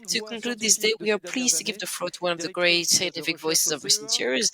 To conclude this day, we are pleased to give the floor to one of the great scientific voices of recent years,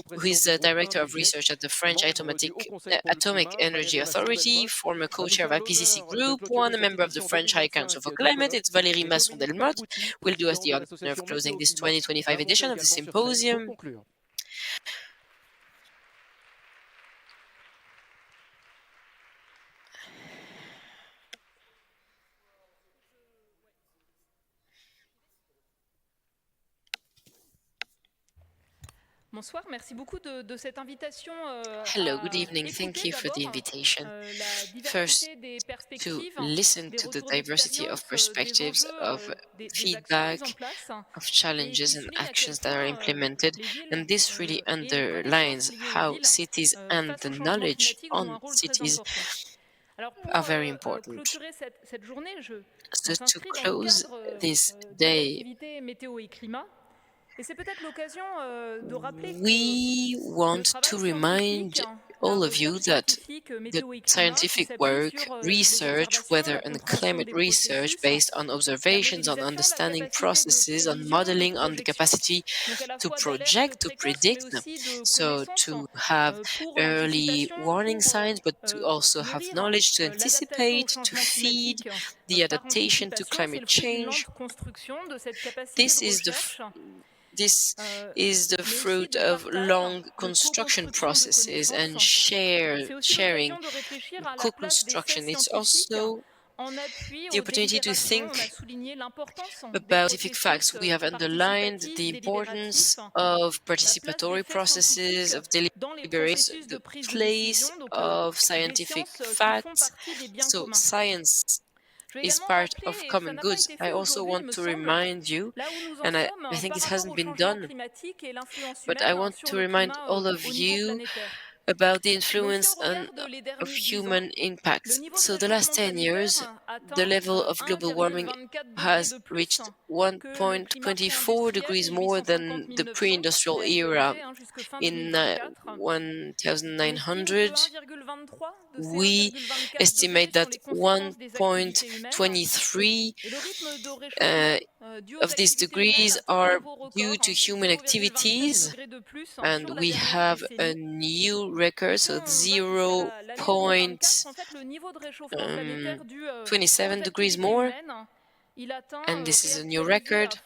who is the Director of Research at the French Atomic Energy Authority, former co-chair of IPCC Group, a member of the French High Council for Climate. It's Valérie MASSON-DELMOTTE who will do us the honor of closing this 2025 edition of the Symposium. Bonsoir, merci beaucoup de cette invitation. Hello, good evening. Thank you for the invitation. First, to listen to the diversity of perspectives, of feedback, of challenges and actions that are implemented. And this really underlines how cities and the knowledge on cities are very important. So to close this day, we want to remind all of you that the scientific work, research, weather and climate research based on observations, on understanding processes, on modeling, on the capacity to project, to predict, so to have early warning signs, but to also have knowledge to anticipate, to feed the adaptation to climate change. This is the fruit of long construction processes and sharing, co-construction. It's also the opportunity to think about scientific facts. We have underlined the importance of participatory processes, of deliberation, the place of scientific facts. So science is part of common goods. I also want to remind you, and I think it hasn't been done, but I want to remind all of you about the influence of human impact. So the last 10 years, the level of global warming has reached 1.24 degrees more than the pre-industrial era. In 1900, we estimate that 1.23 of these degrees are due to human activities, and we have a new record, so 0.27 degrees more, and this is a new record.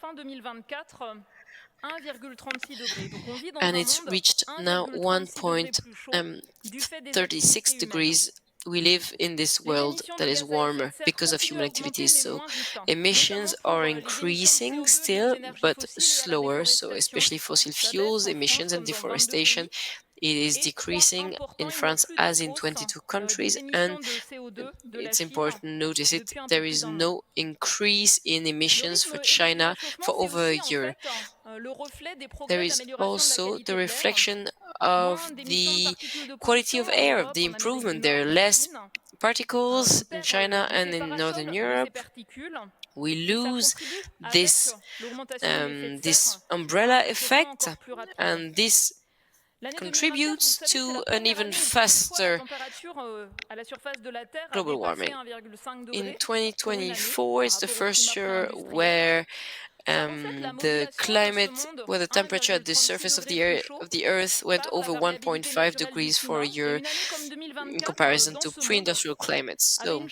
And it's reached now 1.36 degrees. We live in this world that is warmer because of human activities. So emissions are increasing still, but slower. So especially fossil fuels, emissions and deforestation, it is decreasing in France as in 22 countries. And it's important to notice it. There is no increase in emissions for China for over a year. There is also the reflection of the quality of air, the improvement. There are less particles in China and in Northern Europe. We lose this umbrella effect, and this contributes to an even faster global warming. In 2024, it's the first year where the temperature at the surface of the Earth went over 1.5 degrees for a year in comparison to pre-industrial climates. So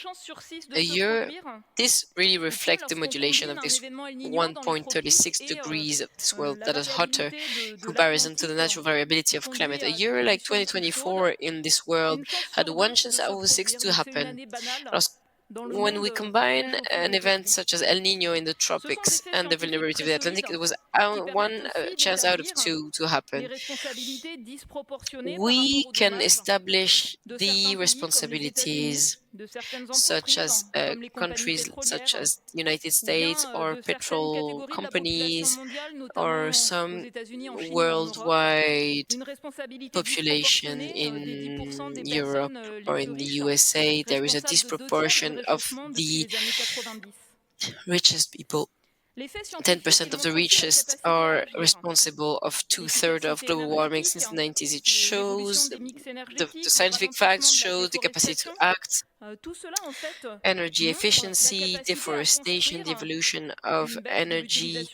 a year, this really reflects the modulation of this 1.36 degrees of this world that is hotter in comparison to the natural variability of climate. A year like 2024 in this world had one chance out of 6 to happen. When we combine an event such as El Nino in the tropics and the vulnerability of the Atlantic, it was one chance out of 2 to happen. We can establish the responsibilities, such as countries such as the United States or petrol companies or some worldwide population in Europe or in the USA. There is a disproportion of the richest people 10% of the richest are responsible of 2/3 of global warming since the 90s. It shows the scientific facts show the capacity to act, energy efficiency, deforestation, the evolution of energy.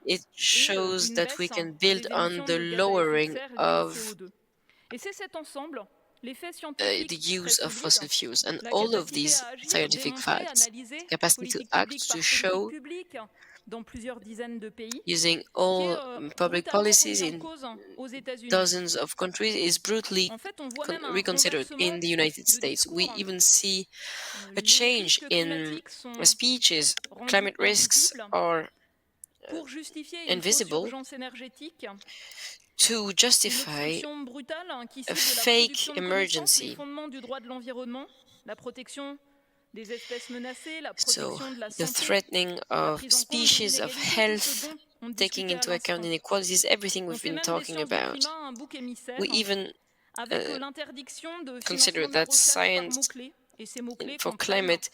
It shows that we can build on the lowering of the use of fossil fuels, and all of these scientific facts, capacity to act, to show using all public policies in dozens of countries is brutally reconsidered in the United States. We even see a change in speeches. Climate risks are invisible to justify a fake emergency. So, the threatening of species, of health, taking into account inequalities, everything we've been talking about. We even consider that science for climate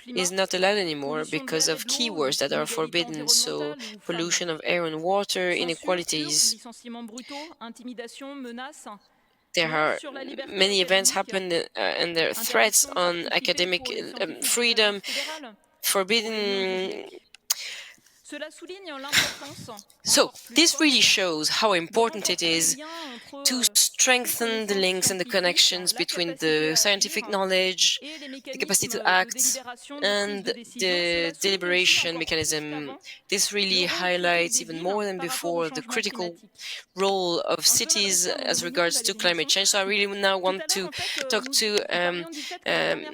is not allowed anymore because of keywords that are forbidden, so pollution of air and water, inequalities. There are many events happen and there are threats on academic freedom, forbidden. So this really shows how important it is to strengthen the links and the connections between the scientific knowledge, the capacity to act, and the deliberation mechanism. This really highlights even more than before the critical role of cities as regards to climate change. So I really now want to talk to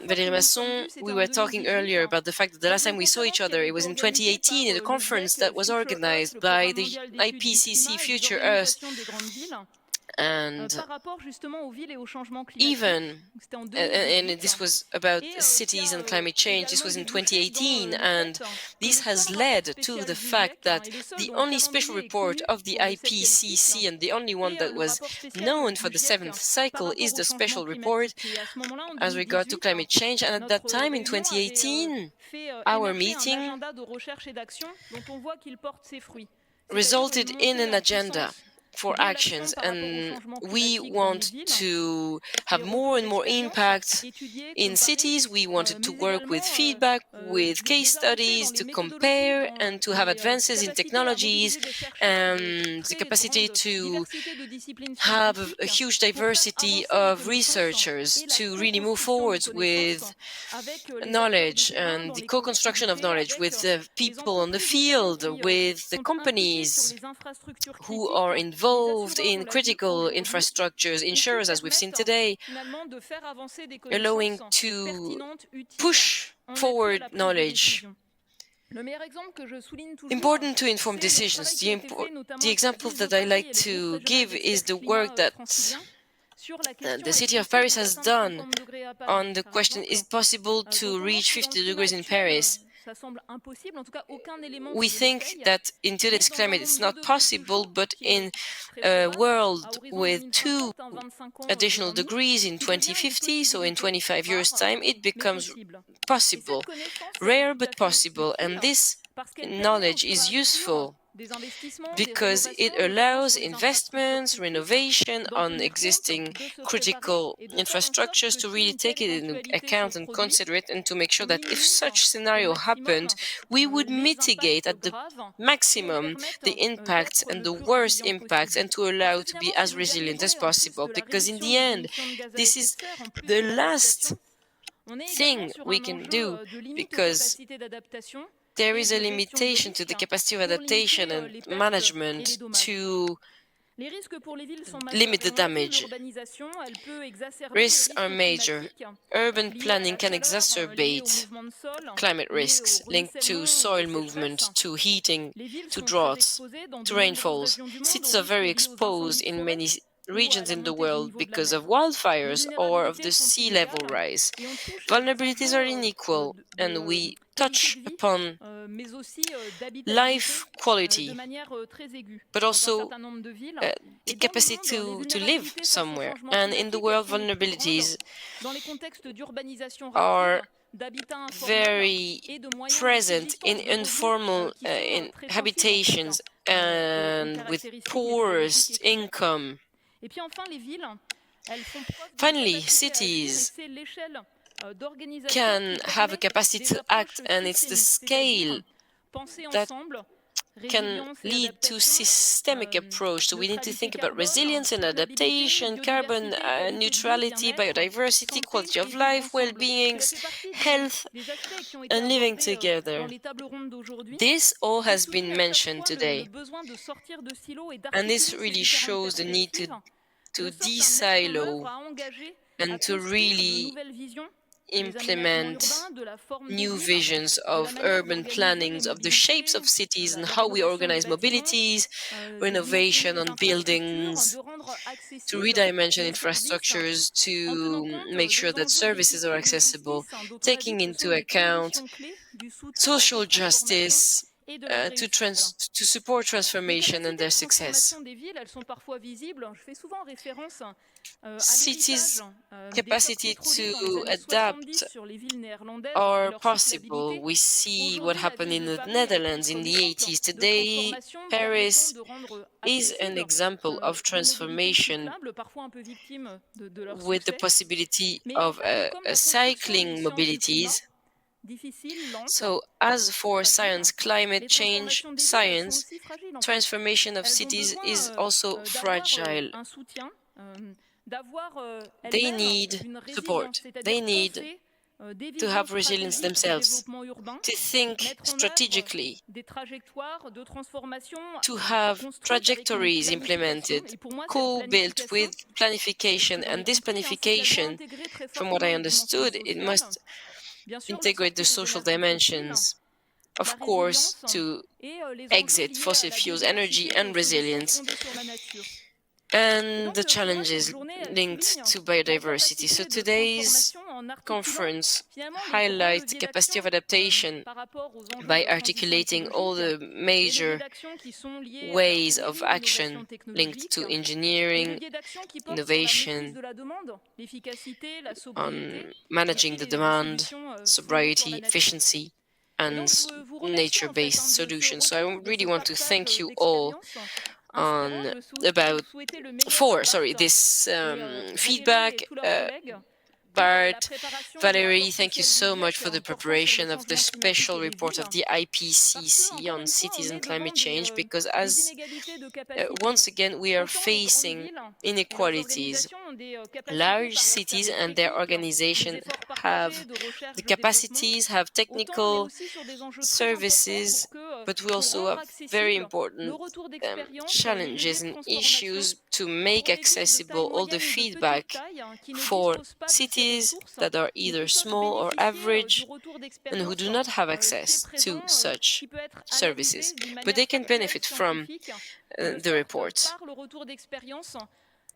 Valérie Masson. We were talking earlier about the fact that the last time we saw each other, it was in 2018 at a conference that was organized by the IPCC Future Earth. And even, and this was about cities and climate change, this was in 2018, and this has led to the fact that the only special report of the IPCC and the only one that was known for the 7th cycle is the special report as regard to climate change. And at that time, in 2018, our meeting resulted in an agenda for actions, and we want to have more and more impact in cities. We wanted to work with feedback, with case studies, to compare and to have advances in technologies and the capacity to have a huge diversity of researchers to really move forward with knowledge and the co-construction of knowledge with the people on the field, with the companies who are involved in critical infrastructures, insurers, as we've seen today, allowing to push forward knowledge. Important to inform decisions. The example that I like to give is the work that the city of Paris has done on the question, is it possible to reach 50 degrees in Paris? We think that in today's climate it's not possible, but in a world with 2 additional degrees in 2050, so in 25 years' time, it becomes possible. Rare but possible, and this knowledge is useful because it allows investments, renovation on existing critical infrastructures to really take it into account and consider it, and to make sure that if such scenario happened, we would mitigate at the maximum the impacts and the worst impacts, and to allow to be as resilient as possible, because in the end, this is the last thing we can do, because there is a limitation to the capacity of adaptation and management to limit the damage. Risks are major. Urban planning can exacerbate climate risks linked to soil movement, to heating, to droughts, to rainfalls. Cities are very exposed in many regions in the world because of wildfires or of the sea level rise. Vulnerabilities are unequal, and we touch upon life quality, but also the capacity to live somewhere. And in the world, vulnerabilities are very present in informal in habitations and with poorest income. Finally, cities can have a capacity to act, and it's the scale that can lead to systemic approach. So we need to think about resilience and adaptation, carbon neutrality, biodiversity, quality of life, well-being, health, and living together. This all has been mentioned today, and this really shows the need to de-silo and to really implement new visions of urban plannings, of the shapes of cities and how we organize mobilities, renovation on buildings, to redimension infrastructures, to make sure that services are accessible, taking into account social justice, to support transformation and their success. Cities' capacity to adapt are possible. We see what happened in the Netherlands in the 80s. Today, Paris is an example of transformation with the possibility of cycling mobilities. So as for science, climate change, science, transformation of cities is also fragile. They need support. They need to have resilience themselves, to think strategically, to have trajectories implemented, co-built with planification. And this planification, from what I understood, it must integrate the social dimensions, of course, to exit fossil fuels, energy, and resilience, and the challenges linked to biodiversity. So today's conference highlights capacity of adaptation by articulating all the major ways of action linked to engineering, innovation, on managing the demand, sobriety, efficiency, and nature-based solutions. So I really want to thank you all for this feedback. Bart, Valérie, thank you so much for the preparation of the special report of the IPCC on cities and climate change, because as once again we are facing inequalities. Large cities and their organization have the capacities, have technical services, but we also have very important challenges and issues to make accessible all the feedback for cities that are either small or average and who do not have access to such services, but they can benefit from the report.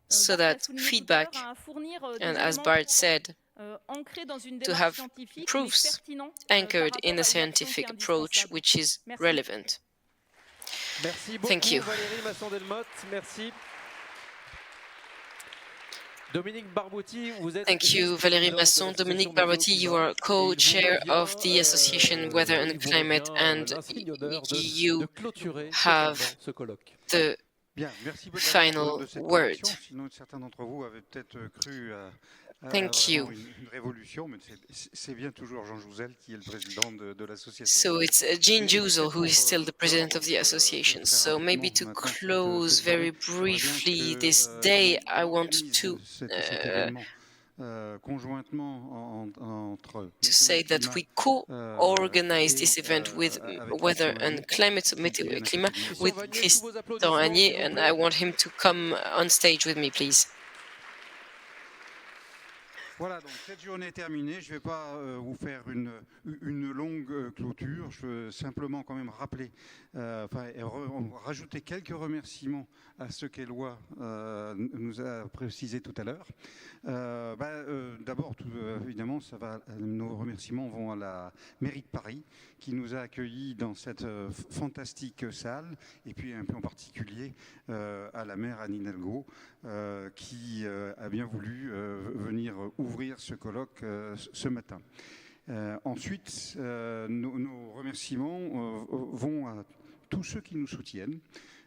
So that feedback, and as Bart said, to have proofs anchored in a scientific approach which is relevant. Thank you. Valérie MASSON-DELMOTTE, merci. Thank you, Valérie Masson. Dominique Barbotti, you are co-chair of the Association Weather and Climate, and you have the final word. Thank you. So it's Jean Jouzel who is still the president of the association. So maybe to close very briefly this day, I want to say that we co-organize this event with Weather and Climate, Climat, with Christian Agnier, and I want him to come on stage with me, please. Voilà, donc cette journée est terminée. Je ne vais pas vous faire une longue clôture. Je veux simplement quand même rappeler, rajouter quelques remerciements à ce qu'Éloi nous a précisé tout à l'heure. D'abord, évidemment, nos remerciements vont à la mairie de Paris qui nous a accueillis dans cette fantastique salle, et puis un peu en particulier à la maire Anne Hidalgo qui a bien voulu venir ouvrir ce colloque ce matin. Ensuite, nos remerciements vont à tous ceux qui nous soutiennent,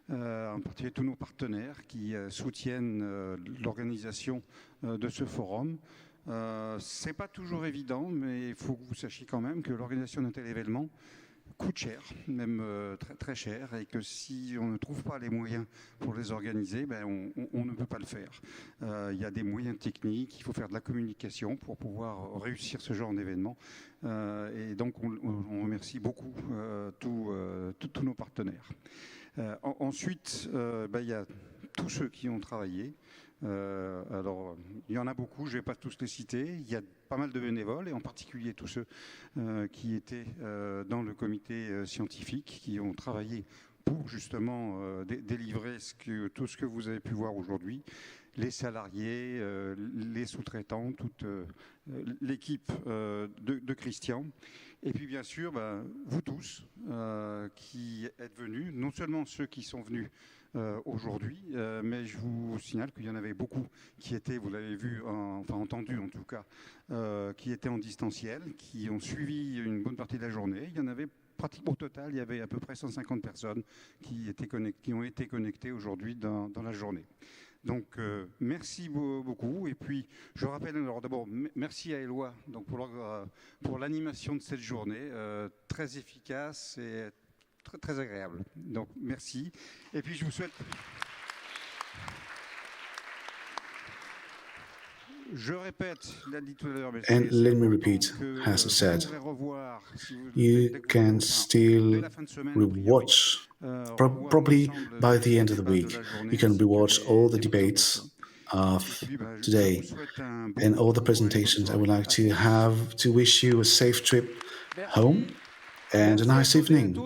en particulier tous nos partenaires qui soutiennent l'organisation de ce forum. C'est pas toujours évident, mais il faut que vous sachiez quand même que l'organisation d'un tel événement coûte cher, même très, très cher, et que si on ne trouve pas les moyens pour les organiser, on ne peut pas le faire. Il y a des moyens techniques, il faut faire de la communication pour pouvoir réussir ce genre d'événement. Et donc on remercie beaucoup tous nos partenaires. Ensuite, il y a tous ceux qui ont travaillé. Alors, il y en a beaucoup, je ne vais pas tous les citer. Il y a pas mal de bénévoles, et en particulier tous ceux qui étaient dans le comité scientifique, qui ont travaillé pour justement délivrer tout ce que vous avez pu voir aujourd'hui. Les salariés, les sous-traitants, toute l'équipe de Christian. Et puis bien sûr, vous tous qui êtes venus, non seulement ceux qui sont venus aujourd'hui, mais je vous signale qu'il y en avait beaucoup qui étaient, vous l'avez vu, enfin entendu en tout cas, qui étaient en distanciel, qui ont suivi une bonne partie de la journée. Il y en avait pratiquement au total, il y avait à peu près 150 personnes qui ont été connectées aujourd'hui dans la journée. Donc merci beaucoup, et puis je rappelle alors d'abord merci à Éloi donc pour l'animation de cette journée, très efficace et très, très agréable. Donc merci, et puis je vous souhaite... Je répète, l'a dit tout à l'heure, And let me repeat, as I said, you can still rewatch, probably by the end of the week, you can rewatch all the debates of today and all the presentations. I would like to wish you a safe trip home and a nice evening.